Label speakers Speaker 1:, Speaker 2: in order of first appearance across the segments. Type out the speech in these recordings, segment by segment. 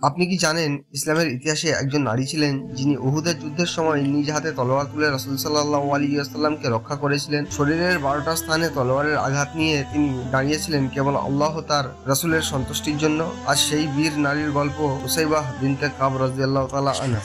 Speaker 1: আপনি কি জানেন ইসলামের ইতিহাসে একজন নারী ছিলেন যিনি উহুদের যুদ্ধের সময় নিজ হাতে তলোয়ার তুলে রাসূল সাল্লাল্লাহু আলাইহি ওয়াসাল্লামকে রক্ষা করেছিলেন। শরীরের 12টা স্থানে তলোয়ারের আঘাত নিয়ে তিনি দাঁড়িয়েছিলেন কেবল আল্লাহ তার রাসূলের সন্তুষ্টির জন্য। আর সেই বীর নারীর গল্প নুসাইবাহ বিনতে কাব রাদিয়াল্লাহু তাআলা আনহা।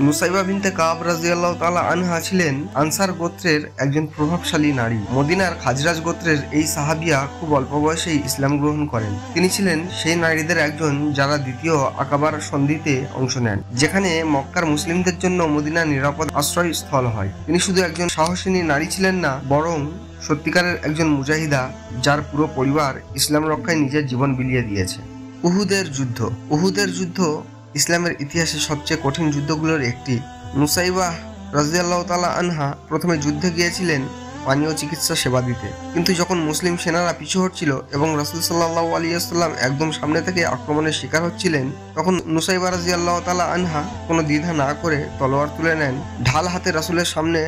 Speaker 1: নুসাইবা বিনতে কাব রাদিয়াল্লাহু তাআলা আনহা ছিলেন আনসার গোত্রের একজন প্রভাবশালী নারী। মদিনার খাজরাজ গোত্রের এই সাহাবিয়া খুব অল্প বয়সেই ইসলাম গ্রহণ করেন। তিনি ছিলেন সেই নারীদের একজন যারা দ্বিতীয় আকাবার সন্ধিতে অংশ নেন, যেখানে মক্কার মুসলিমদের জন্য মদিনা নিরাপদ আশ্রয়স্থল হয়। তিনি শুধু একজন সাহসিনী নারী ছিলেন না, বরং সত্যিকারের একজন মুজাহিদা, যার পুরো পরিবার ইসলাম রক্ষায় নিজের জীবন বিলিয়ে দিয়েছে। উহুদের যুদ্ধ ইসলামের ইতিহাসে সবচেয়ে কঠিন যুদ্ধগুলোর একটি। নুসাইবাহ রাদিয়াল্লাহু তাআলা আনহা প্রথমে যুদ্ধে গিয়েছিলেন পানীয় চিকিৎসা সেবা দিতে, কিন্তু যখন মুসলিম সেনারা পিছু হটছিল এবং রাসূল সাল্লাল্লাহু আলাইহি ওয়াসাল্লাম একদম সামনে থেকে আক্রমণের শিকার হচ্ছিলেন, তখন নুসাইবা রাদিয়াল্লাহু তাআলা আনহা কোনো দ্বিধা না করে তলোয়ার তুলে নেন, ঢাল হাতে রাসূলের সামনে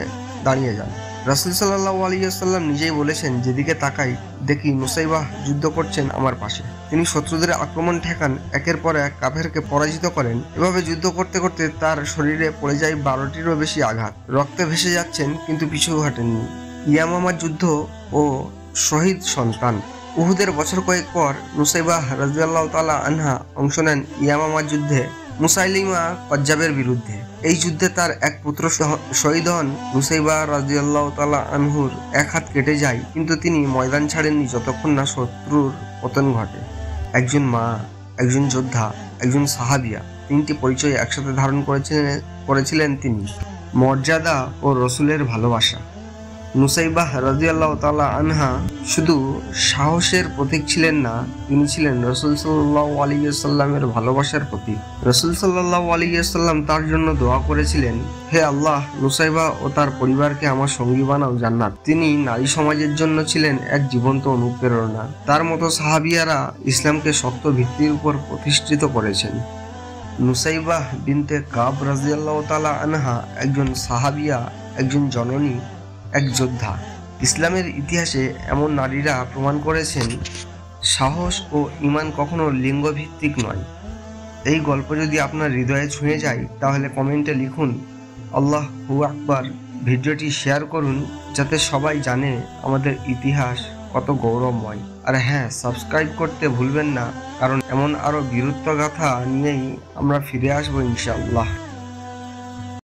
Speaker 1: দাঁড়িয়ে যান। রাসূল সাল্লাল্লাহু আলাইহি ওয়াসাল্লাম নিজেই বলেছেন, যেদিকে তাকাই দেখি নুসাইবাহ যুদ্ধ করছেন আমার পাশে। তিনি শত্রুদের আক্রমণ ঠেকান, একের পর এক কাফেরকে পরাজিত করেন। এভাবে যুদ্ধ করতে করতে তার শরীরে পড়ে যায় 12টিরও বেশি আঘাত। রক্তে ভেসে যাচ্ছেন কিন্তু পিছু হটেননি। ইয়ামামার যুদ্ধ ও শহীদ সন্তান। উহুদের বছর কয়েক পর নুসাইবাহ রাদিয়াল্লাহু তাআলা আনহা অংশ নেন ইয়ামামার যুদ্ধে মুসাইলিমা কাজ্জাবের বিরুদ্ধে। এই যুদ্ধে তার এক পুত্র শহীদ হন। নুসাইবাহ রাদিয়াল্লাহু তাআলা আনহুর এক হাত কেটে যায়, কিন্তু তিনি ময়দান ছাড়েননি যতক্ষণ না শত্রুর পতন ঘটে। একজন মা, একজন যোদ্ধা, একজন সাহাবিয়া, 3টি পরিচয় একসাথে ধারণ করেছিলেন তিনি। মর্যাদা ও রসুলের ভালোবাসা। নুসাইবাহ রাদিয়াল্লাহু তাআলা আনহা শুধু সাহসের প্রতীক ছিলেন না, তিনি ছিলেন রাসূল সাল্লাল্লাহু আলাইহি ওয়াসাল্লামের ভালোবাসার প্রতীক। রাসূল সাল্লাল্লাহু আলাইহি ওয়াসাল্লাম তার জন্য দোয়া করেছিলেন, হে আল্লাহ, নুসাইবা ও তার পরিবারকে আমার সঙ্গী বানাও জান্নাত। তিনি নারী সমাজের জন্য ছিলেন এক জীবন্ত অনুপ্রেরণা। তার মতো সাহাবিয়ারা ইসলামকে শক্ত ভিত্তির উপর প্রতিষ্ঠিত করেছেন। নুসাইবাহ বিনতে কাব রাদিয়াল্লাহু তাআলা আনহা একজন সাহাবিয়া, একজন জননী, এক যোদ্ধা। ইসলামের ইতিহাসে এমন নারীরা প্রমাণ করেছেন সাহস ও ঈমান কখনো লিঙ্গভিত্তিক নয়। এই গল্প যদি আপনার হৃদয়ে ছুঁয়ে যায়, তাহলে কমেন্টে লিখুন আল্লাহু আকবার। ভিডিওটি শেয়ার করুন যাতে সবাই জানে আমাদের ইতিহাস কত গৌরবময়। আর হ্যাঁ, সাবস্ক্রাইব করতে ভুলবেন না, কারণ এমন আরও বীরত্বগাথা নিয়েই আমরা ফিরে আসবো ইনশাআল্লাহ।